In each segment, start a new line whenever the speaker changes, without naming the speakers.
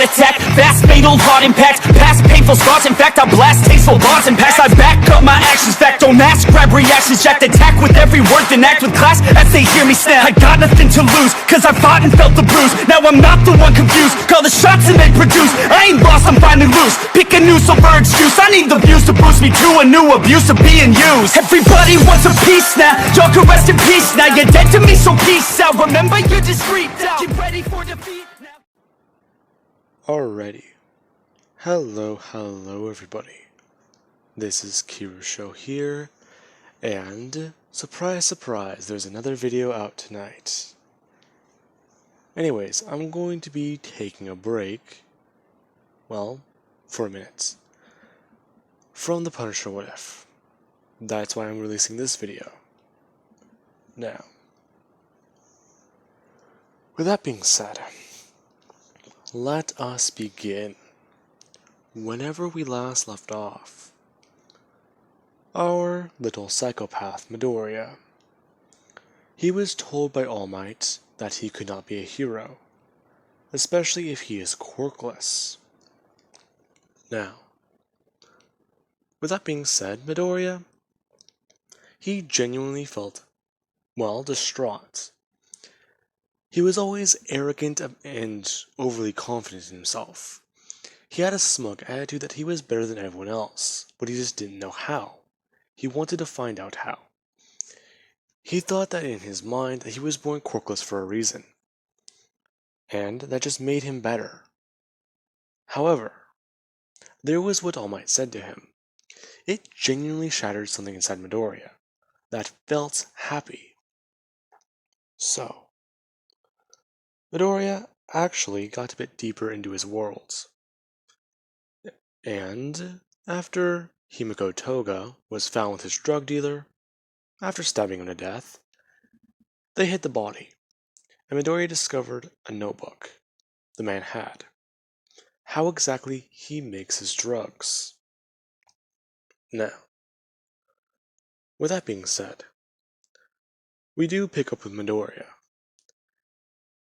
attack, fast fatal heart impact, past painful scars. In fact, I blast tasteful bars and packs. I back up my actions, fact don't ask, grab reactions, jacked attack with every word, then act with class as they hear me snap. I got nothing to lose, cause I fought and felt the bruise. Now I'm not the one confused, call the shots and they produce. I ain't lost, I'm finally loose, pick a new silver excuse. I need the views to boost me to a new abuse of being used. Everybody wants a piece now, y'all can rest in peace now. You're dead to me, so peace out. Remember, you're discreet out. Get ready for defeat now.
Alrighty. Hello everybody. This is Kirusho here, and surprise surprise, there's another video out tonight. Anyways, I'm going to be taking a break, well, for a minute, from the Punisher What If. That's why I'm releasing this video. Now, with that being said, let us begin. Whenever we last left off, our little psychopath Midoriya, he was told by All Might that he could not be a hero, especially if he is quirkless. Now, with that being said, Midoriya, he genuinely felt, well, distraught. He was always arrogant and overly confident in himself. He had a smug attitude that he was better than everyone else, but he just didn't know how. He wanted to find out how. He thought that in his mind that he was born quirkless for a reason, and that just made him better. However, there was what All Might said to him. It genuinely shattered something inside Midoriya that felt happy. So, Midoriya actually got a bit deeper into his worlds. And after Himiko Toga was found with his drug dealer, after stabbing him to death, they hid the body, and Midoriya discovered a notebook the man had. How exactly he makes his drugs. Now, with that being said, we do pick up with Midoriya.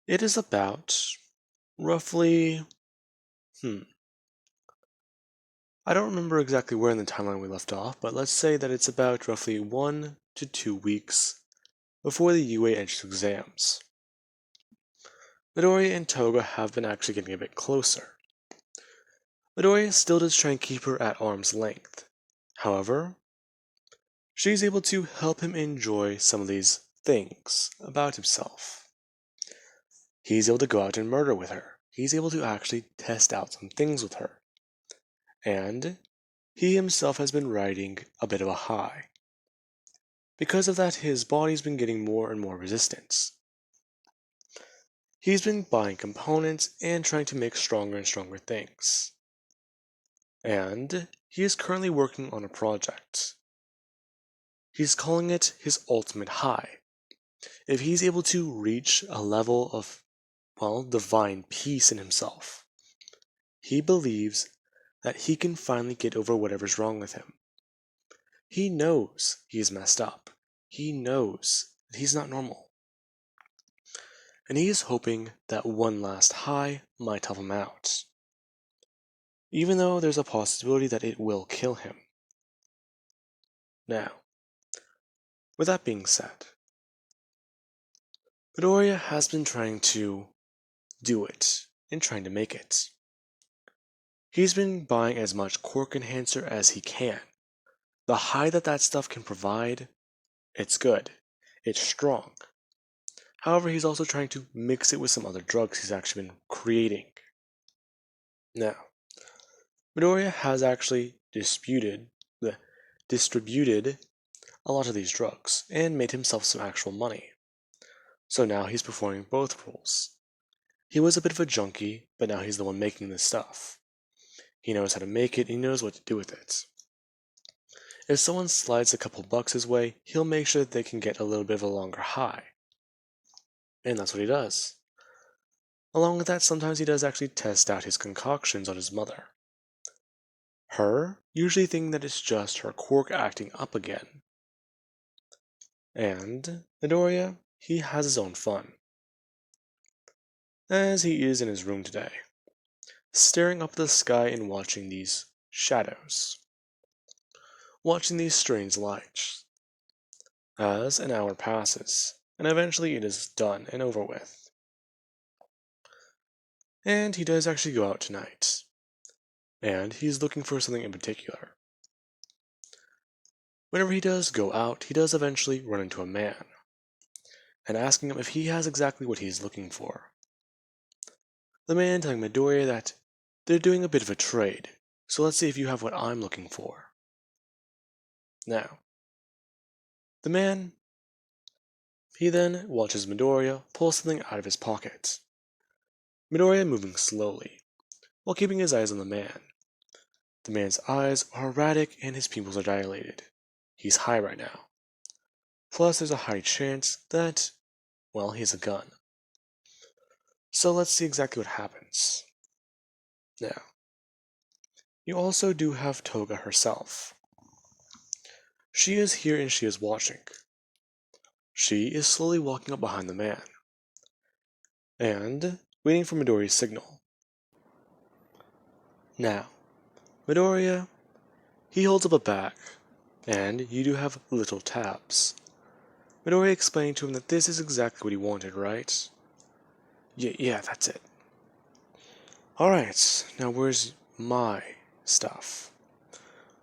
It is about roughly, I don't remember exactly where in the timeline we left off, but let's say that it's about roughly 1 to 2 weeks before the UA entrance exams. Midoriya and Toga have been actually getting a bit closer. Midoriya still does try and keep her at arm's length. However, she's able to help him enjoy some of these things about himself. He's able to go out and murder with her. He's able to actually test out some things with her. And he himself has been riding a bit of a high. Because of that, his body's been getting more and more resistance. He's been buying components and trying to make stronger and stronger things. And he is currently working on a project. He's calling it his ultimate high. If he's able to reach a level of, well, divine peace in himself, he believes that he can finally get over whatever's wrong with him. He knows he's messed up. He knows that he's not normal. And he is hoping that one last high might help him out, even though there's a possibility that it will kill him. Now, with that being said, Midoriya has been trying to do it and trying to make it. He's been buying as much quirk enhancer as he can. The high that stuff can provide, it's good. It's strong. However, he's also trying to mix it with some other drugs he's actually been creating. Now, Midoriya has actually distributed a lot of these drugs and made himself some actual money. So now he's performing both roles. He was a bit of a junkie, but now he's the one making this stuff. He knows how to make it, he knows what to do with it. If someone slides a couple bucks his way, he'll make sure that they can get a little bit of a longer high. And that's what he does. Along with that, sometimes he does actually test out his concoctions on his mother. Her usually thinking that it's just her quirk acting up again. And Midoriya, he has his own fun. As he is in his room today. staring up at the sky and watching these shadows, watching these strange lights. As an hour passes, and eventually it is done and over with. And he does actually go out tonight, and he's looking for something in particular. Whenever he does go out, he does eventually run into a man, and asking him if he has exactly what he's looking for. The man telling Midoriya that they're doing a bit of a trade, so let's see if you have what I'm looking for. Now, the man, he then watches Midoriya pull something out of his pocket. Midoriya moving slowly, while keeping his eyes on the man. The man's eyes are erratic and his pupils are dilated. He's high right now. Plus, there's a high chance that, well, he has a gun. So let's see exactly what happens. Now, you also do have Toga herself. She is here and she is watching. She is slowly walking up behind the man, and waiting for Midoriya's signal. Now, Midoriya, he holds up a bag, and you do have little tabs. Midoriya explained to him that this is exactly what he wanted, right? Yeah, that's it. Alright, now where's my stuff?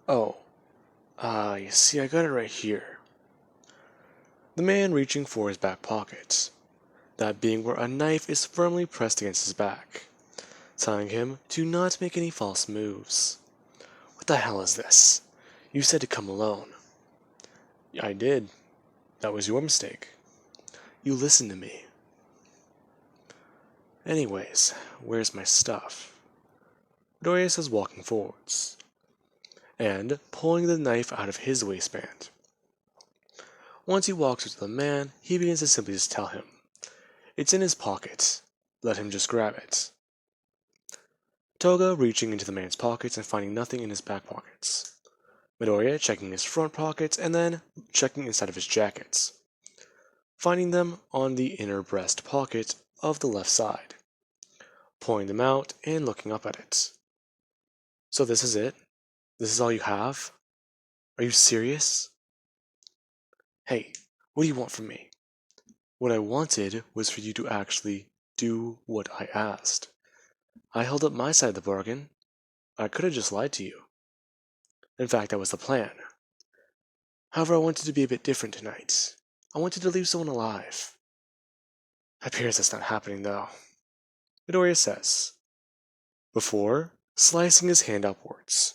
Oh, you see, I got it right here. The man reaching for his back pocket, that being where a knife is firmly pressed against his back, telling him to not make any false moves. What the hell is this? You said to come alone. I did. That was your mistake. You listened to me. Anyways, where's my stuff? Midoriya is walking forwards, and pulling the knife out of his waistband. Once he walks up to the man, he begins to simply just tell him, it's in his pocket, let him just grab it. Toga reaching into the man's pockets and finding nothing in his back pockets. Midoriya checking his front pockets and then checking inside of his jackets, finding them on the inner breast pocket of the left side, pulling them out and looking up at it. So this is it? This is all you have? Are you serious? Hey, what do you want from me? What I wanted was for you to actually do what I asked. I held up my side of the bargain. I could have just lied to you. In fact, that was the plan. However, I wanted to be a bit different tonight. I wanted to leave someone alive. Appears that's not happening, though. Midoriya says, before slicing his hand upwards.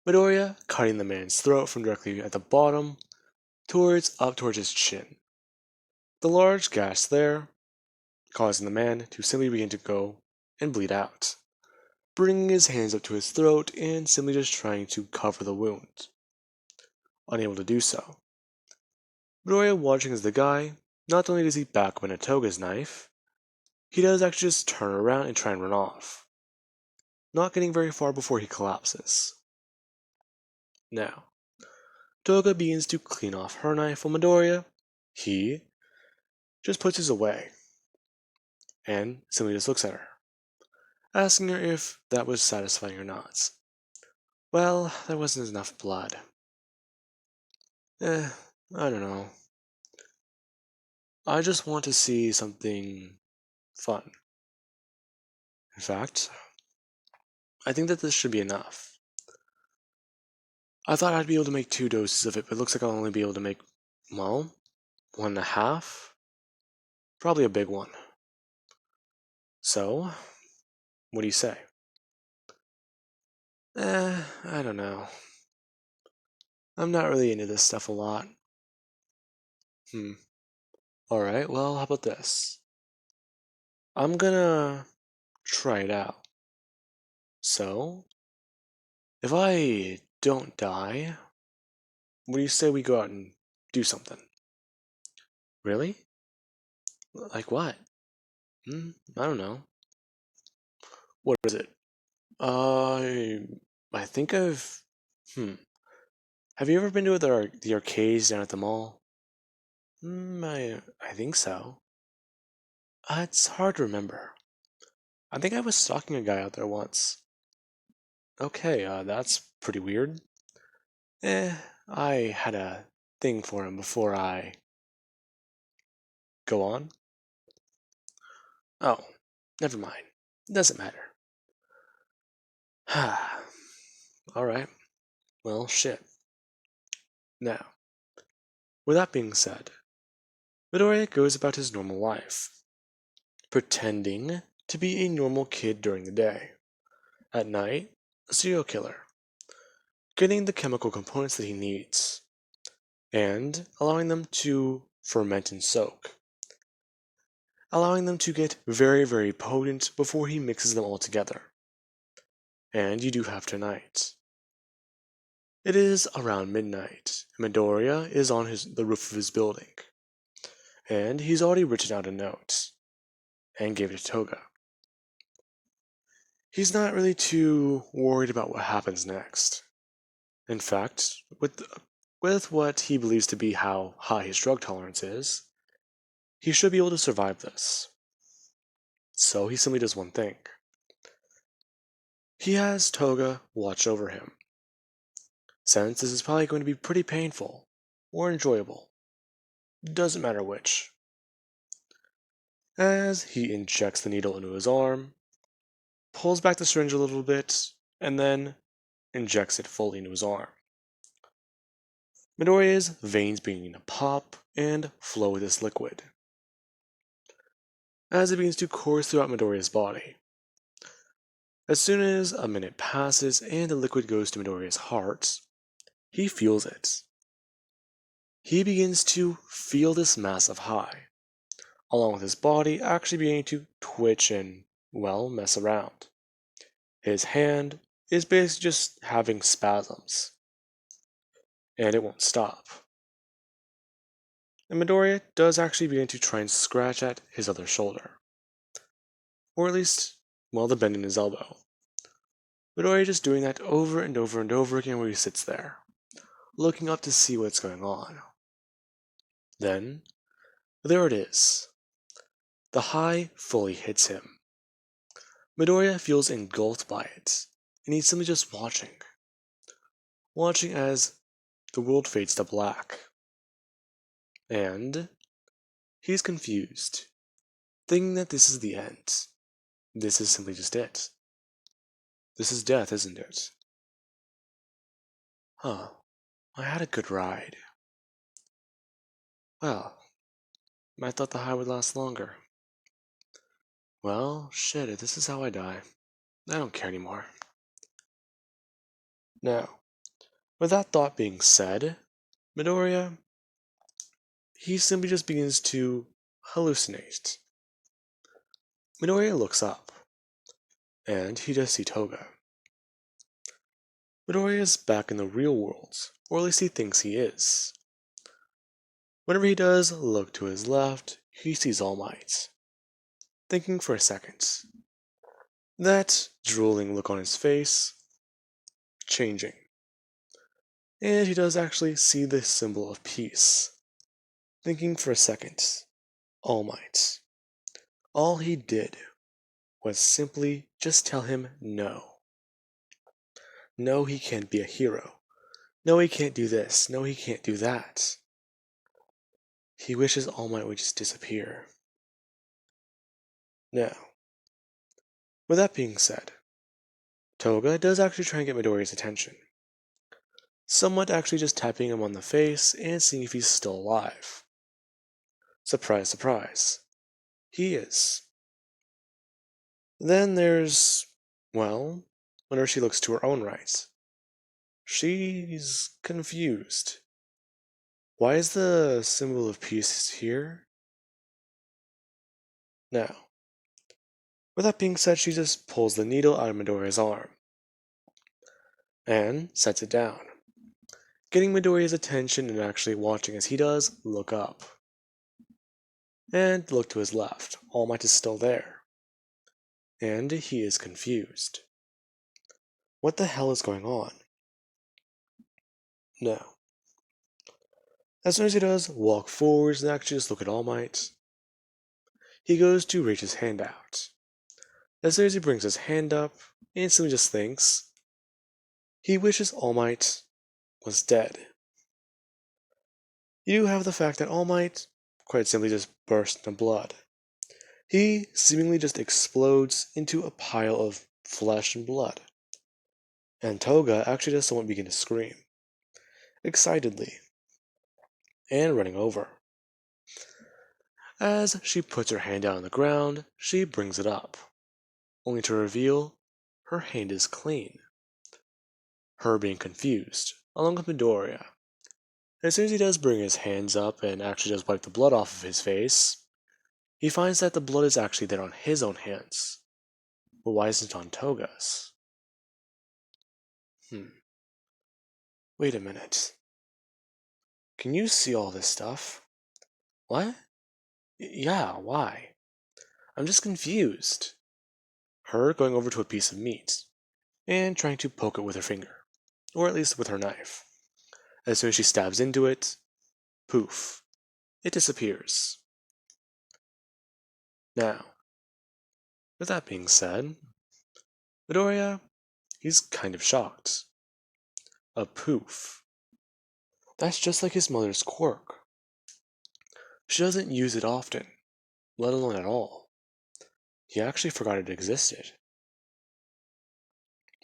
Midoriya cutting the man's throat from directly at the bottom up towards his chin. The large gash there, causing the man to simply begin to go and bleed out, bringing his hands up to his throat and simply just trying to cover the wound. Unable to do so. Midoriya watching as the guy, not only does he back up into Toga's knife, he does actually just turn around and try and run off, not getting very far before he collapses. Now, Toga begins to clean off her knife while Midoriya, he just puts his away, and simply just looks at her, asking her if that was satisfying or not. Well, there wasn't enough blood. I don't know. I just want to see something fun. In fact, I think that this should be enough. I thought I'd be able to make 2 doses of it, but it looks like I'll only be able to make, well, 1.5? Probably a big one. So, what do you say? I don't know. I'm not really into this stuff a lot. Alright, well, how about this? I'm gonna try it out. So, if I don't die, what do you say we go out and do something? Really? Like what? I don't know. What is it? I think I've. Have you ever been to the arcades down at the mall? I think so. It's hard to remember. I think I was stalking a guy out there once. Okay, that's pretty weird. I had a thing for him before I go on. Oh, never mind. Doesn't matter. Alright, well, shit. Now, with that being said, Midoriya goes about his normal life, pretending to be a normal kid during the day. At night, a serial killer, getting the chemical components that he needs, and allowing them to ferment and soak, allowing them to get very, very potent before he mixes them all together. And you do have tonight. It is around midnight, and Midoriya is on the roof of his building, and he's already written out a note and gave it to Toga. He's not really too worried about what happens next. In fact, with what he believes to be how high his drug tolerance is, he should be able to survive this. So he simply does one thing. He has Toga watch over him, since this is probably going to be pretty painful or enjoyable. Doesn't matter which. As he injects the needle into his arm, pulls back the syringe a little bit, and then injects it fully into his arm. Midoriya's veins beginning to pop and flow with this liquid. As it begins to course throughout Midoriya's body. As soon as a minute passes and the liquid goes to Midoriya's heart, he feels it. He begins to feel this massive high, along with his body actually beginning to twitch and, well, mess around. His hand is basically just having spasms, and it won't stop. And Midoriya does actually begin to try and scratch at his other shoulder. Or at least, well, the bend in his elbow. Midoriya just doing that over and over and over again where he sits there, looking up to see what's going on. Then, there it is. The high fully hits him. Midoriya feels engulfed by it, and he's simply just watching. Watching as the world fades to black. And he's confused, thinking that this is the end. This is simply just it. This is death, isn't it? Huh. I had a good ride. Well, I thought the high would last longer. Well, shit, if this is how I die, I don't care anymore. Now, with that thought being said, Midoriya, he simply just begins to hallucinate. Midoriya looks up, and he does see Toga. Midoriya is back in the real world, or at least he thinks he is. Whenever he does look to his left, he sees All Might. Thinking for a second. That drooling look on his face, changing. And he does actually see the symbol of peace. Thinking for a second. All Might. All he did was simply just tell him no. No, he can't be a hero. No, he can't do this. No, he can't do that. He wishes All Might would just disappear. Now, with that being said, Toga does actually try and get Midoriya's attention. Somewhat actually just tapping him on the face and seeing if he's still alive. Surprise, surprise. He is. Then there's, well, whenever she looks to her own right. She's confused. Why is the symbol of peace here? Now, with that being said, she just pulls the needle out of Midoriya's arm and sets it down, getting Midoriya's attention and actually watching as he does look up. And look to his left. All Might is still there. And he is confused. What the hell is going on? Now, as soon as he does walk forwards and actually just look at All Might, he goes to reach his hand out. As soon as he brings his hand up, he instantly just thinks he wishes All Might was dead. You have the fact that All Might quite simply just bursts into blood. He seemingly just explodes into a pile of flesh and blood. And Toga actually does somewhat begin to scream, excitedly, and running over. As she puts her hand down on the ground, she brings it up, only to reveal her hand is clean. Her being confused, along with Midoriya. As soon as he does bring his hands up and actually does wipe the blood off of his face, he finds that the blood is actually there on his own hands. But why isn't it on Toga's? Wait a minute. Can you see all this stuff? What? Yeah, why? I'm just confused. Her going over to a piece of meat and trying to poke it with her finger, or at least with her knife. As soon as she stabs into it, poof, it disappears. Now, with that being said, Midoriya, he's kind of shocked. A poof. That's just like his mother's quirk. She doesn't use it often, let alone at all. He actually forgot it existed.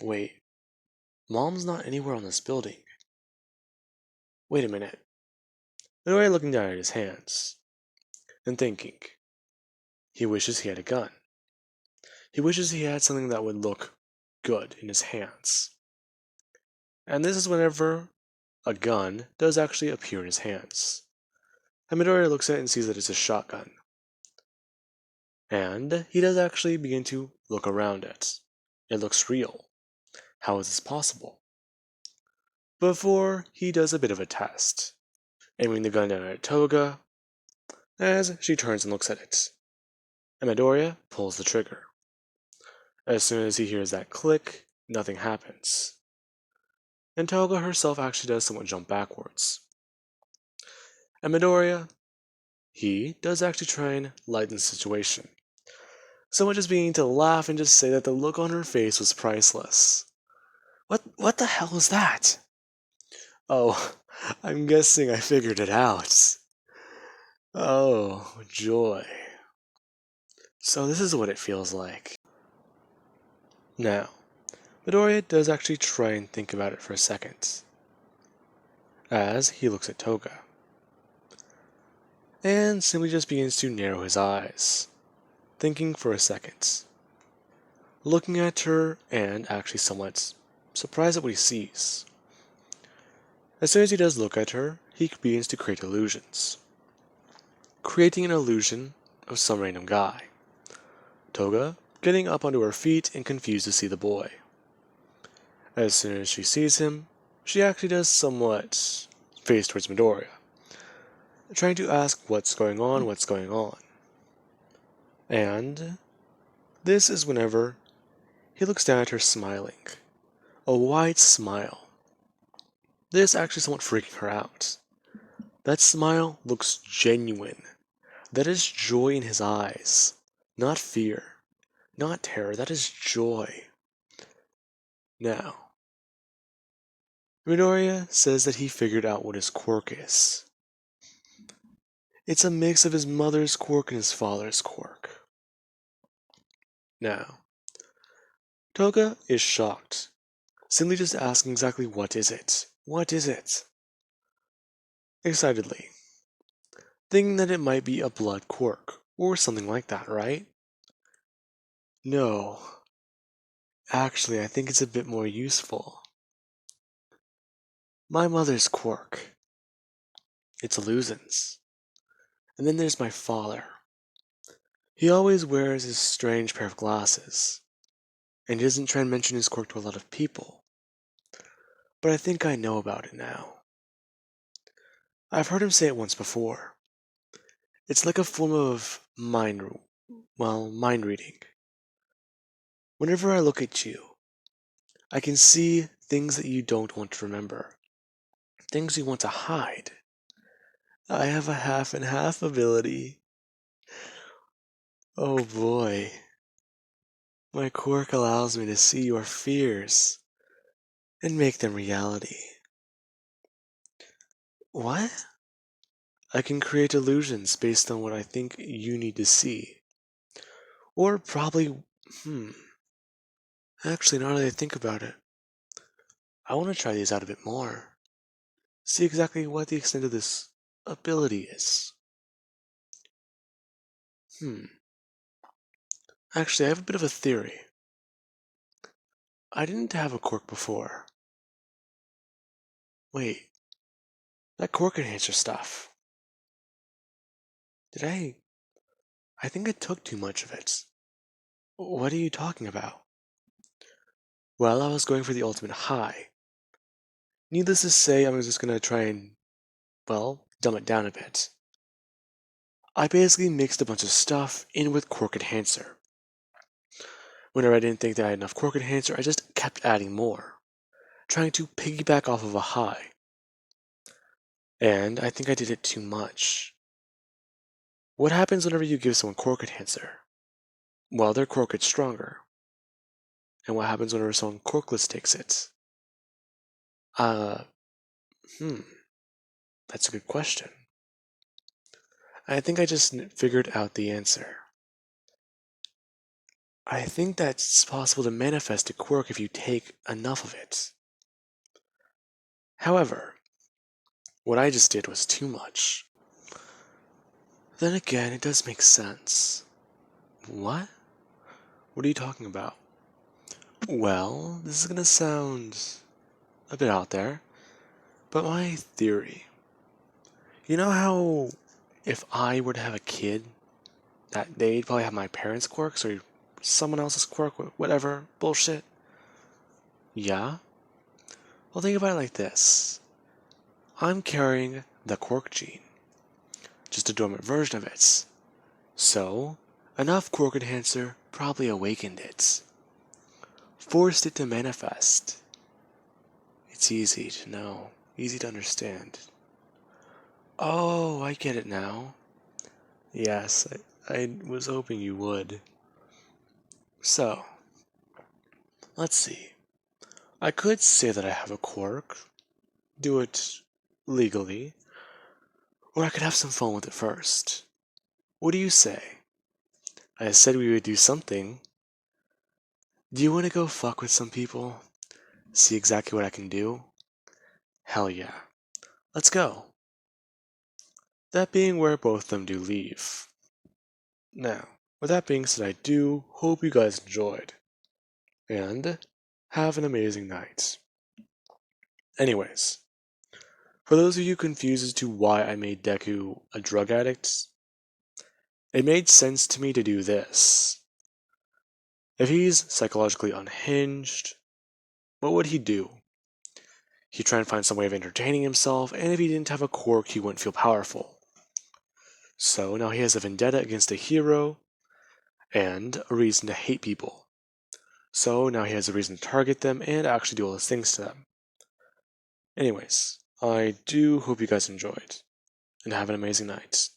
Wait, Mom's not anywhere on this building. Wait a minute. Midoriya looking down at his hands, and thinking. He wishes he had a gun. He wishes he had something that would look good in his hands. And this is whenever a gun does actually appear in his hands. And Midoriya looks at it and sees that it's a shotgun. And he does actually begin to look around it. It looks real. How is this possible? Before he does a bit of a test, aiming the gun down at Toga, as she turns and looks at it. And Midoriya pulls the trigger. As soon as he hears that click, nothing happens. And Toga herself actually does somewhat jump backwards. And Midoriya, he does actually try and lighten the situation. Someone just beginning to laugh and just say that the look on her face was priceless. What the hell was that? Oh, I'm guessing I figured it out. Oh, joy. So this is what it feels like. Now, Midoriya does actually try and think about it for a second, as he looks at Toga, and simply just begins to narrow his eyes, thinking for a second, looking at her and actually somewhat surprised at what he sees. As soon as he does look at her, he begins to create illusions, creating an illusion of some random guy. Toga getting up onto her feet and confused to see the boy. As soon as she sees him, she actually does somewhat face towards Midoriya, trying to ask what's going on. And this is whenever he looks down at her smiling, a wide smile. This actually somewhat freaking her out. That smile looks genuine. That is joy in his eyes, not fear, not terror, that is joy. Now, Midoriya says that he figured out what his quirk is. It's a mix of his mother's quirk and his father's quirk. Now, Toga is shocked, simply just asking exactly what is it? What is it? Excitedly, thinking that it might be a blood quirk, or something like that, right? No. Actually, I think it's a bit more useful. My mother's quirk. It's illusions. And then there's my father. He always wears his strange pair of glasses, and he doesn't try and mention his quirk to a lot of people. But I think I know about it now. I've heard him say it once before. It's like a form of mind reading. Whenever I look at you, I can see things that you don't want to remember, things you want to hide. I have a half and half ability. Oh boy. My quirk allows me to see your fears and make them reality. What? I can create illusions based on what I think you need to see. Or probably, hmm, actually, now that I think about it, I want to try these out a bit more. See exactly what the extent of this ability is. Hmm, actually, I have a bit of a theory. I didn't have a quirk before. Wait, that quirk enhancer stuff. Did I think I took too much of it. What are you talking about? Well, I was going for the ultimate high. Needless to say, I'm just gonna try and, well, dumb it down a bit. I basically mixed a bunch of stuff in with quirk enhancer. Whenever I didn't think that I had enough quirk enhancer, I just kept adding more, trying to piggyback off of a high. And I think I did it too much. What happens whenever you give someone quirk enhancer? Well, their quirk gets stronger. And what happens whenever someone quirkless takes it? Uh, hmm, that's a good question. I think I just figured out the answer. I think that it's possible to manifest a quirk if you take enough of it. However, what I just did was too much. Then again, it does make sense. What? What are you talking about? Well, this is gonna sound a bit out there, but my theory. You know how if I were to have a kid, that they'd probably have my parents' quirks or someone else's quirk, whatever, bullshit? Yeah? Well, think about it like this. I'm carrying the quirk gene, just a dormant version of it. So, enough quirk enhancer probably awakened it, forced it to manifest. It's easy to know, easy to understand. Oh, I get it now. Yes, I was hoping you would. So, let's see. I could say that I have a quirk, do it legally, or I could have some fun with it first. What do you say? I said we would do something. Do you want to go fuck with some people? See exactly what I can do? Hell yeah. Let's go. That being where both of them do leave. Now, with that being said, I do hope you guys enjoyed. And have an amazing night. Anyways, for those of you confused as to why I made Deku a drug addict, it made sense to me to do this. If he's psychologically unhinged, what would he do? He'd try and find some way of entertaining himself, and if he didn't have a quirk, he wouldn't feel powerful. So now he has a vendetta against a hero, and a reason to hate people. So now he has a reason to target them and actually do all those things to them. Anyways, I do hope you guys enjoyed, and have an amazing night.